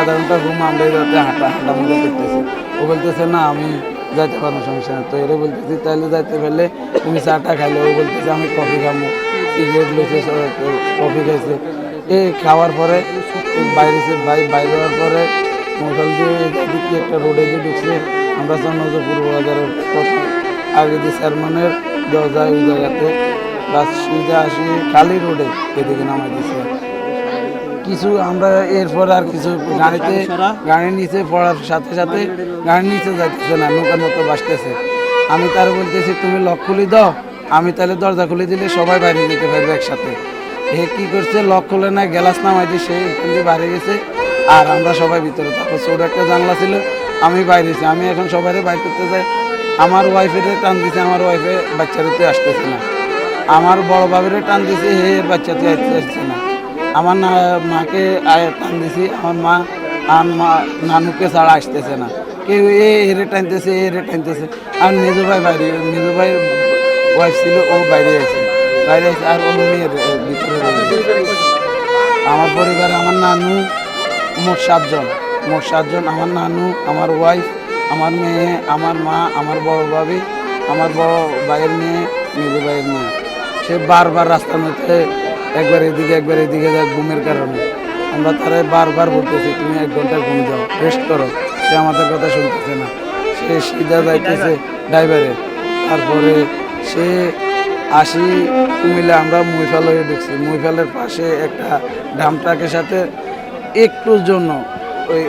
আধা ঘন্টা ঘুম আমরা যাতে হাঁটামুটা করতেছি। ও বলতেছে না আমি যাইতে পারবো, সমস্যা না। তো এরা বলতেছি তাহলে যাইতে পারলে তুমি চাটা খাইলে। ও বলতেছে আমি কফি খাবো, সিগারেট লইছে, কফি খাইছে। এই খাওয়ার পরে বাইরে হওয়ার পরে মোটল দিয়ে এদিকে একটা রোডে দিয়ে ঢুকছে। আমরা চান্নজ পূর্ব বাজারের আগে যে চেয়ারম্যানের দরজা ওই জায়গাতে বাস সিধা আসি খালি রোডে এদিকে নামাই দিচ্ছে কিছু। আমরা এরপর আর কিছু গাড়ির নিচে পড়ার সাথে সাথে গাড়ির নিচে যাইতেছে না, নৌকার মতো বাসতেছে। আমি তার বলতেছি তুমি লক খুলে দাও, আমি তাহলে দরজা খুলে দিলে সবাই বাইরে যেতে পারবে একসাথে। এ কি করছে, লক খুলে না গ্যালাস নামাই দিয়ে সে এখান দিয়ে বাইরে গেছে আর আমরা সবাই ভিতরে। তারপর ছোট একটা জানলা ছিল, আমি বাইরেছি। আমি এখন সবাই বাইর করতে যাই, আমার ওয়াইফের টান দিছে, আমার ওয়াইফে বাচ্চারতে আসতেছে না। আমার বড় বাবিরে টান দিছে, হে বাচ্চাতে আসছে না। আমার মাকে টান দিছি, আমার মা নানুকে ছাড়া আসতেছে না। কেউ এরে টানতেছে, এরে টানতেছে। আর মেজো ভাই বাইরে, মেজো ভাইয়ের ওয়াইফ ছিল, ও বাইরে আছে আর ওর মেয়ের ভিতরে রয়েছে। আমার পরিবারে আমার নানু মোট সাতজন। আমার নানু, আমার ওয়াইফ, আমার মেয়ে, আমার মা, আমার বড় ভাবি, আমার বড় ভাইয়ের মেয়ে, মেজো ভাইয়ের মেয়ে। সে বারবার রাস্তার মধ্যে একবার এদিকে যায় ঘুমের কারণে। আমরা তারা বারবার বলতেছি তুমি 1 ঘন্টা ঘুম যাও, রেস্ট করো। সে আমাদের কথা শুনতেছে না, সে সিধা যাইতেছে ড্রাইভারে। তারপরে সে আসি কুমিল্লা, আমরা মহিফাল হয়ে ঢুকছি। মহিফালের পাশে একটা ডাম ট্রাকের সাথে একটুর জন্য ওই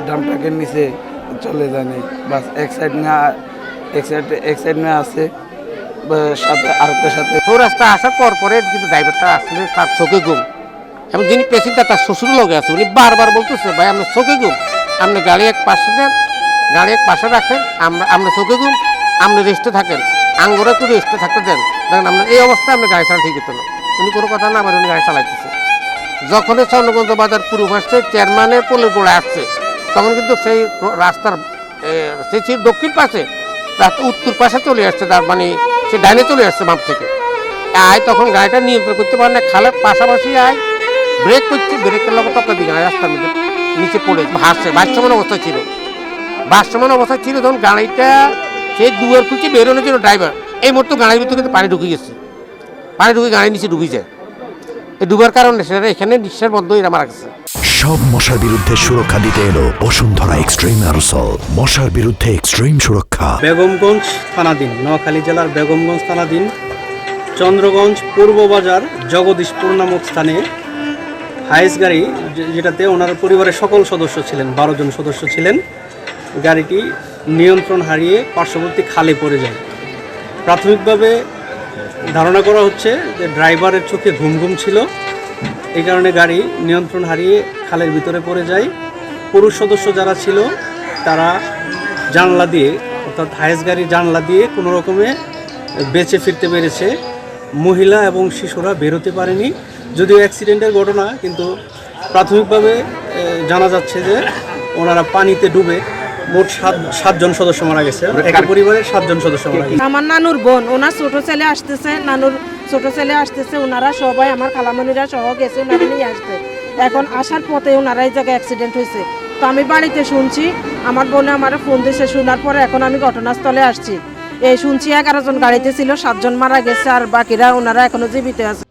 ডাম ট্রাকের নিচে চলে যায়নি, বাস এক সাইড নিয়ে আছে সাথে আরেকটার সাথে। রাস্তা আসার পরে কিন্তু ড্রাইভারটা আসলে তার চোখে ঘুম, এবং যিনি পেশেন্টটা তার শ্বশুর লগে আছে, উনি বারবার বলতেছে ভাই আপনার চোখে ঘুম, আপনি গাড়ি এক পাশে দেন, গাড়ি এক পাশে রাখেন, আমরা চোখে ঘুম, আপনি রেস্টে থাকেন, আঙ্গুরে একটু রেস্টে থাকতে দেন, দেখেন আপনার এই অবস্থায় আপনি গাড়ি চালা ঠিক হতো না। উনি কোনো কথা না বলে উনি গাড়ি চালাইতেছে। যখনই চন্দ্রগঞ্জ বাজার পূর্ব পাশে চেয়ারম্যানের পোলের গোড়া আসছে, তখন কিন্তু সেই রাস্তার সেই দক্ষিণ পাশে উত্তর পাশে চলে আসছে, তার মানে সে ডাইনে চলে আসছে বাম থেকে। তখন গাড়িটা নিয়ন্ত্রণ করতে পারে না, খালের পাশাপাশি ব্রেক করছে, ব্রেকের লোক টক্কর দিকে রাস্তার মধ্যে নিচে পড়ে ভাসমান অবস্থায় ছিল। তখন গাড়িটা সেই দুয়ার খুঁজছে বেরোনোর জন্য ড্রাইভার এই মুহূর্তে গাড়ির ভিতরে কিন্তু পানি ঢুকে গেছে, গাড়ির নিচে ডুবে যায়। এই ডুবার কারণে সেটা এখানে নিঃশ্বাস বন্ধ হয়ে মারা গেছে। সব মশার বিরুদ্ধে সুরক্ষা দিতে এলো বসুন্ধরা এক্সট্রিম অ্যারোসল, মশার বিরুদ্ধে এক্সট্রিম সুরক্ষা। বেগমগঞ্জ থানাধীন, নোয়াখালী জেলার বেগমগঞ্জ থানাধীন চন্দ্রগঞ্জ পূর্ব বাজার জগদীশপুর নামক স্থানে হাইস গাড়ি, যেটাতে ওনার পরিবারের সকল সদস্য ছিলেন, 12 জন সদস্য ছিলেন, গাড়িটি নিয়ন্ত্রণ হারিয়ে পার্শ্ববর্তী খালে পড়ে যায়। প্রাথমিকভাবে ধারণা করা হচ্ছে যে ড্রাইভারের চোখে ঘুম ছিল, এই কারণে গাড়ি নিয়ন্ত্রণ হারিয়ে খালের ভিতরে পড়ে যায়। পুরুষ সদস্য যারা ছিল তারা জানলা দিয়ে, অর্থাৎ হাইস গাড়ির জানলা দিয়ে কোনো রকমে বেঁচে ফিরতে পেরেছে। মহিলা এবং শিশুরা বেরোতে পারেনি। যদিও অ্যাক্সিডেন্টের ঘটনা, কিন্তু প্রাথমিকভাবে জানা যাচ্ছে যে ওনারা পানিতে ডুবে মোট 7 জন সদস্য মারা গেছে। একই পরিবারের 7 জন সদস্য মারা গেছে। আমার নানুর বোন, ওনার ছোট ছেলে আসতেছে, ওনারা সবাই আমার খালামণিরা সহ গেছে, ওনারা নিয়ে আসতে। এখন আসার পথে ওনারা এই জায়গায় অ্যাক্সিডেন্ট হয়েছে। তো আমি বাড়িতে শুনছি, আমার বোনে আমার ফোন দিয়েছে, শোনার পরে এখন আমি ঘটনাস্থলে আসছি। এই শুনছি 11 জন গাড়িতে ছিল, 7 জন মারা গেছে, আর বাকিরা ওনারা এখনো জীবিত আছে।